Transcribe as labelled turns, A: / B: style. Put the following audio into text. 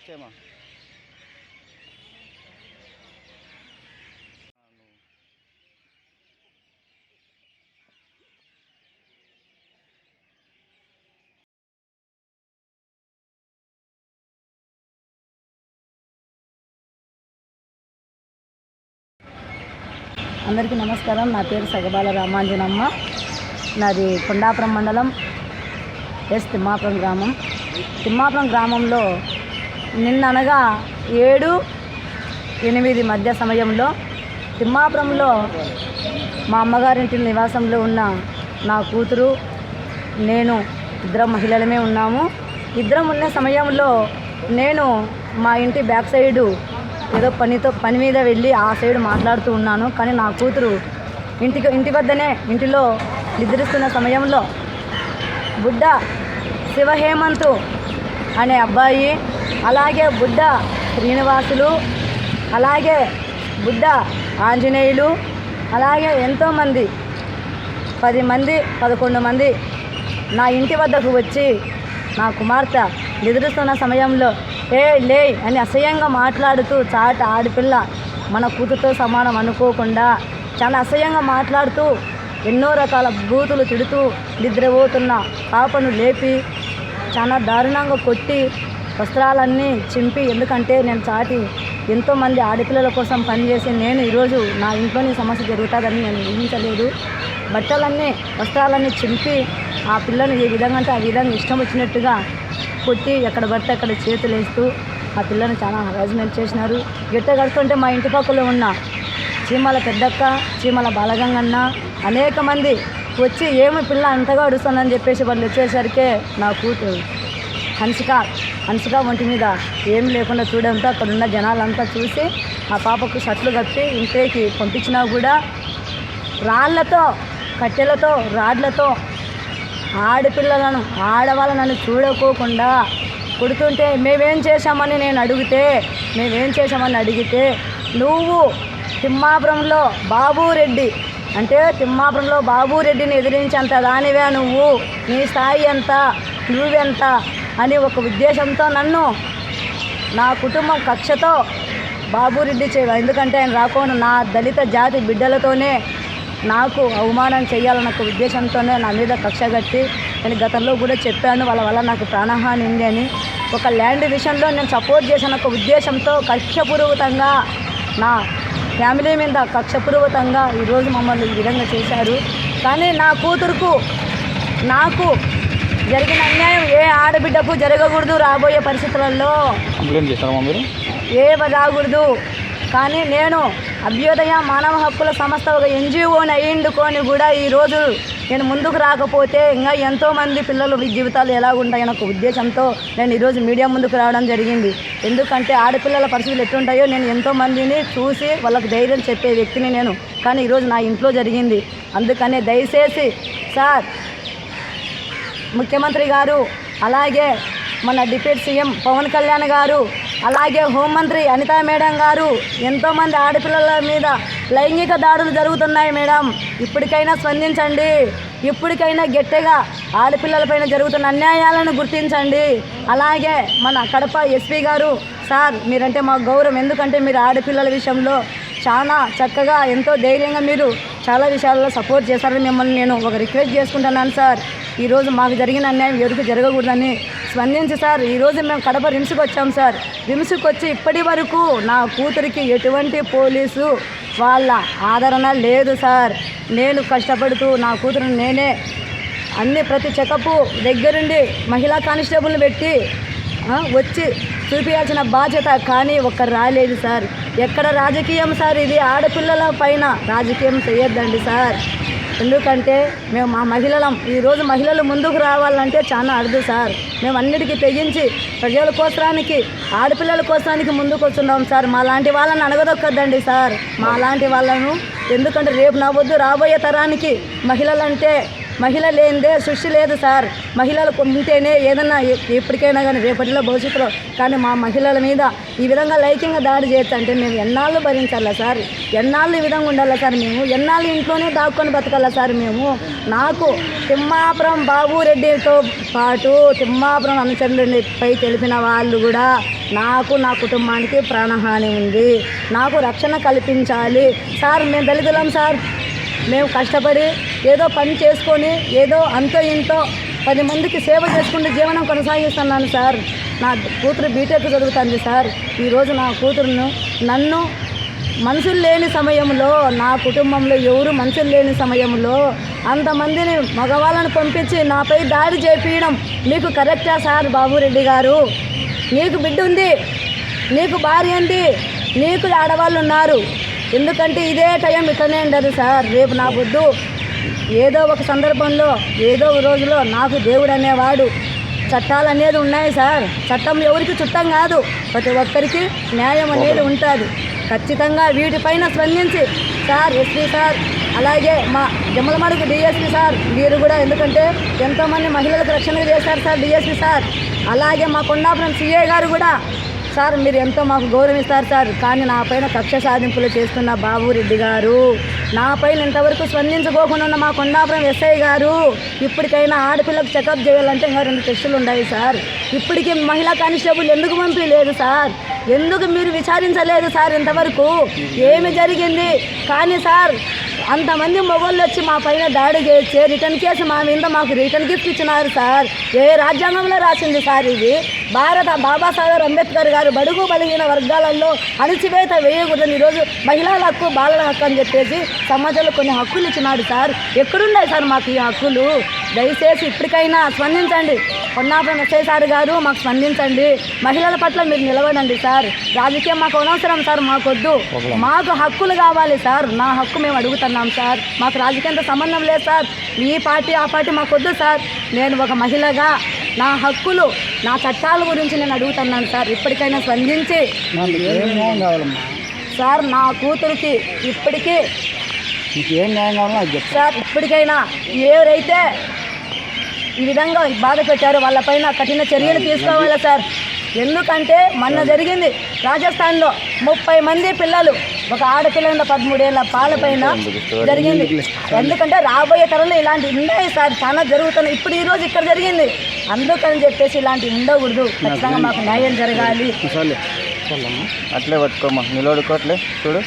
A: నమస్తే అమ్మా.
B: అందరికీ నమస్కారం. నా పేరు సగబాల రామాంజనమ్మ. నాది కొండాపురం మండలం తిమ్మాపురం గ్రామం. తిమ్మాపురం గ్రామంలో నిన్ననగా 7-8 మధ్య సమయంలో తిమ్మాపురంలో మా అమ్మగారింటి నివాసంలో ఉన్న నా కూతురు నేను ఇద్దరం మహిళలమే ఉన్నాము. ఇద్దరం ఉన్న సమయంలో నేను మా ఇంటి బ్యాక్ సైడు ఏదో పని మీద వెళ్ళి ఆ సైడ్ మాట్లాడుతూ ఉన్నాను. కానీ నా కూతురు ఇంటి వద్దనే ఇంటిలో నిద్రిస్తున్న సమయంలో బుడ్డ శివహేమంతు అనే అబ్బాయి, అలాగే బుడ్డ శ్రీనివాసులు, అలాగే బుడ్డ ఆంజనేయులు, అలాగే ఎంతోమంది 10 మంది 11 మంది నా ఇంటి వద్దకు వచ్చి నా కుమార్తె నిద్రిస్తున్న సమయంలో లే అని అసహ్యంగా మాట్లాడుతూ, చాట ఆడపిల్ల మన కూతురుతో సమానం అనుకోకుండా చాలా అసహ్యంగా మాట్లాడుతూ ఎన్నో రకాల బూతులు తిడుతూ నిద్రపోతున్న పాపను లేపి చాలా దారుణంగా కొట్టి వస్త్రాలన్నీ చింపి, ఎందుకంటే నేను చాటి ఎంతోమంది ఆడపిల్లల కోసం పనిచేసి నేను ఈరోజు నా ఇంట్లోని సమస్య జరుగుతుందని నేను ఊహించలేదు. వస్త్రాలన్నీ చింపి ఆ పిల్లను ఏ విధంగా అంటే ఆ విధంగా ఇష్టం వచ్చినట్టుగా కొట్టి ఎక్కడ పడితే అక్కడ చేతులు వేస్తూ ఆ పిల్లను చాలా హరాస్మెంట్ చేసినారు. గిట్ట గడుస్తుంటే మా ఇంటి పక్కలో ఉన్న చీమల పెద్దక్క, చీమల బాలగంగన్న అనేక మంది వచ్చి ఏమి పిల్ల అంతగా అడుస్తుందని చెప్పేసి వాళ్ళు వచ్చేసరికి నా కూతురు హన్సిక ఒంటి మీద ఏమి లేకుండా చూడడంతో అక్కడ ఉన్న జనాలంతా చూసి ఆ పాపకు షర్ట్లు కప్పి ఇంటికి పంపించినా కూడా రాళ్లతో, కట్టెలతో, రాడ్లతో ఆడపిల్లలను ఆడవాళ్ళను చూడకోకుండా కొడుతుంటే మేమేం చేశామని అడిగితే నువ్వు తిమ్మాపురంలో బాబురెడ్డిని ఎదిరించేంత దానివే నువ్వు, నీ స్థాయి ఎంత, నువ్వెంత అని ఒక ఉద్దేశంతో నన్ను నా కుటుంబం కక్షతో బాబురెడ్డి ఎందుకంటే ఆయన రాకుండా నా దళిత జాతి బిడ్డలతోనే నాకు అవమానం చేయాలన్న ఒక ఉద్దేశంతోనే నా మీద కక్ష కట్టి, నేను గతంలో కూడా చెప్పాను వాళ్ళ వల్ల నాకు ప్రాణహాని ఉంది అని. ఒక ల్యాండ్ విషయంలో నేను సపోర్ట్ చేసిన ఒక ఉద్దేశంతో కక్షపూర్వకంగా నా ఫ్యామిలీ మీద కక్షపూర్వకంగా ఈరోజు మమ్మల్ని ఈ విధంగా చేశారు. కానీ నా కూతురుకు నాకు జరిగిన అన్యాయం ఏ ఆడబిడ్డకు జరగకూడదు. రాబోయే పరిస్థితులలో రాకూడదు. కానీ నేను అభ్యుదయ మానవ హక్కుల సంస్థ ఒక NGOని అయ్యిండుకొని కూడా ఈరోజు నేను ముందుకు రాకపోతే ఇంకా ఎంతోమంది పిల్లలు జీవితాలు ఎలా ఉంటాయని ఒక ఉద్దేశంతో నేను ఈరోజు మీడియా ముందుకు రావడం జరిగింది. ఎందుకంటే ఆడపిల్లల పరిస్థితులు ఎట్లుంటాయో నేను ఎంతోమందిని చూసి వాళ్ళకు ధైర్యం చెప్పే వ్యక్తిని నేను. కానీ ఈరోజు నా ఇంట్లో జరిగింది. అందుకనే దయచేసి సార్, ముఖ్యమంత్రి గారు, అలాగే మన డిప్యూటీ సీఎం పవన్ కళ్యాణ్ గారు, అలాగే హోంమంత్రి అనితా మేడం గారు, ఎంతోమంది ఆడపిల్లల మీద లైంగిక దాడులు జరుగుతున్నాయి మేడం. ఇప్పటికైనా స్పందించండి. ఇప్పటికైనా గట్టిగా ఆడపిల్లలపైన జరుగుతున్న అన్యాయాలను గుర్తించండి. అలాగే మన కడప ఎస్పీ గారు, సార్ మీరంటే మాకు గౌరవం. ఎందుకంటే మీరు ఆడపిల్లల విషయంలో చాలా చక్కగా ఎంతో ధైర్యంగా మీరు చాలా విషయాల్లో సపోర్ట్ చేశారని మిమ్మల్ని నేను ఒక రిక్వెస్ట్ చేసుకుంటున్నాను సార్. ఈరోజు మాకు జరిగిన అన్యాయం ఎవరికి జరగకూడదని స్పందించి సార్, ఈరోజు మేము కడప రిమ్స్కి వచ్చాం సార్. రిమ్స్కి వచ్చి ఇప్పటి వరకు నా కూతురికి ఎటువంటి పోలీసు వాళ్ళ ఆదరణ లేదు సార్. నేను కష్టపడుతూ నా కూతురుని నేనే ప్రతి చెకప్ దగ్గరుండి మహిళా కానిస్టేబుల్ని పెట్టి వచ్చి చూపించాల్సిన బాధ్యత, కానీ ఒక్కరు రాలేదు సార్. ఎక్కడ రాజకీయం సార్? ఇది ఆడపిల్లల పైన రాజకీయం చేయొద్దండి సార్. ఎందుకంటే మేము మా మహిళలం, ఈరోజు మహిళలు ముందుకు రావాలంటే చాలా అరుదు సార్. మేము అన్నిటికీ తెగించి ప్రజల కోసరానికి, ఆడపిల్లల కోసరానికి ముందుకు వస్తున్నాం సార్. మా లాంటి వాళ్ళని అడగదొక్కద్దండి సార్, మా లాంటి వాళ్ళను. ఎందుకంటే రేపు రాబోయే తరానికి మహిళలంటే మహిళ లేనిదే సృష్టి లేదు సార్. మహిళలు ఉంటేనే ఏదన్నా ఎప్పటికైనా కానీ రేపటిలో భవిష్యత్తులో కానీ మా మహిళల మీద ఈ విధంగా లైంగికంగా దాడి చేయొచ్చు అంటే మేము ఎన్నాళ్ళు భరించాలా సార్? ఎన్నాళ్ళు ఈ విధంగా ఉండాలా సార్? మేము ఎన్నాళ్ళు ఇంట్లోనే దాక్కొని బతకాలా సార్? మేము నాకు తిమ్మాపురం బాబురెడ్డితో పాటు తిమ్మాపురం అనుచరులపై తెలిపిన వాళ్ళు కూడా నాకు నా కుటుంబానికి ప్రాణహాని ఉంది, నాకు రక్షణ కల్పించాలి సార్. మేము దళితులం సార్. మేము కష్టపడి ఏదో పని చేసుకొని ఏదో అంతో ఇంతో 10 మందికి సేవ చేసుకుంటూ జీవనం కొనసాగిస్తున్నాను సార్. నా కూతురు బీటెక్ చదువుతుంది సార్. ఈరోజు నా కూతురును నన్ను మనుషులు లేని సమయంలో, నా కుటుంబంలో ఎవరు మనుషులు లేని సమయంలో అంతమందిని మగవాళ్ళను పంపించి నాపై దాడి చేపించడం మీకు కరెక్టా సార్? బాబురెడ్డి గారు, నీకు బిడ్డ ఉంది, నీకు భార్య ఉంది, నీకు ఆడవాళ్ళు ఉన్నారు. ఎందుకంటే ఇదే టైం ఇట్లనే ఉండదు సార్. రేపు నా బుద్ధు ఏదో ఒక సందర్భంలో ఏదో ఒక రోజులో నాకు దేవుడు అనేవాడు, చట్టాలు అనేది ఉన్నాయి సార్. చట్టం ఎవరికి చుట్టం కాదు, ప్రతి ఒక్కరికి న్యాయం అనేది ఉంటుంది. ఖచ్చితంగా వీటిపైన స్పందించి సార్, ఎస్పీ సార్, అలాగే మా జమ్మలమడుగు డిఎస్పీ సార్, మీరు కూడా ఎందుకంటే ఎంతోమంది మహిళలకు రక్షణ చేశారు సార్ డిఎస్పీ సార్. అలాగే మా కొండాపురం సిఐ గారు కూడా సార్, మీరు ఎంతో మాకు గౌరవిస్తారు సార్. కానీ నా పైన కక్ష సాధింపులు చేస్తున్న బాబురెడ్డి గారు, నా పైన ఇంతవరకు స్పందించుకోకుండా ఉన్న మా కొండాపురం ఎస్ఐ గారు, ఇప్పటికైనా ఆడపిల్లకు చెకప్ చేయాలంటే ఇంకా 2 టెస్టులు ఉన్నాయి సార్. ఇప్పటికీ మహిళా కానిస్టేబుల్ ఎందుకు పంపించలేదు సార్? ఎందుకు మీరు విచారించలేదు సార్? ఇంతవరకు ఏమి జరిగింది? కానీ సార్, అంతమంది మొగోళ్ళు వచ్చి మా పైన దాడి చేస్తే రిటర్న్ కేసు మా మీద మాకు రిటర్న్ గిఫ్ట్ ఇచ్చినారు సార్. ఏ రాజ్యాంగంలో రాసింది సార్ ఇది? బాబాసాహెబ్ అంబేద్కర్ గారు బడుగు బలహీన వర్గాలలో అణిచివేత వేయకూడదని ఈరోజు మహిళల హక్కు, బాలల హక్కు అని చెప్పేసి సమాజంలో కొన్ని హక్కులు ఇచ్చినాడు సార్. ఎక్కడున్నాయి సార్ మాకు ఈ హక్కులు? దయచేసి ఇప్పటికైనా స్పందించండి. కొండాపురం ఎస్ఐ సార్ గారు, మాకు స్పందించండి. మహిళల పట్ల మీరు నిలబడండి సార్. రాజకీయం మాకు అనవసరం సార్, మాకొద్దు. మాకు హక్కులు కావాలి సార్. నా హక్కు మేము అడుగుతున్నాం సార్. మాకు రాజకీయంతో సంబంధం లేదు సార్. ఈ పార్టీ ఆ పార్టీ మాకొద్దు సార్. నేను ఒక మహిళగా నా హక్కులు, నా చట్టాల గురించి నేను అడుగుతున్నాను సార్. ఇప్పటికైనా స్పందించి సార్, నా కూతురికి ఇప్పటికీ సార్, ఇప్పటికైనా ఎవరైతే ఈ విధంగా బాధ పెట్టారో వాళ్ళపైన కఠిన చర్యలు తీసుకోవాలా సార్. ఎందుకంటే మొన్న జరిగింది రాజస్థాన్లో 30 మంది పిల్లలు, ఒక ఆడపిల్ల 13 ఏళ్ళ పాలపైన జరిగింది. ఎందుకంటే రాబోయే తరంలో ఇలాంటివి ఉన్నాయి సార్, చాలా జరుగుతున్నాయి. ఇప్పుడు ఈరోజు ఇక్కడ జరిగింది, అందుకని చెప్పేసి ఇలాంటివి ఉండకూడదు. ఖచ్చితంగా మాకు న్యాయం జరగాలి.
A: అట్లే పట్టుకోమ్మా, నిలబడుకోవట్లే చూడు.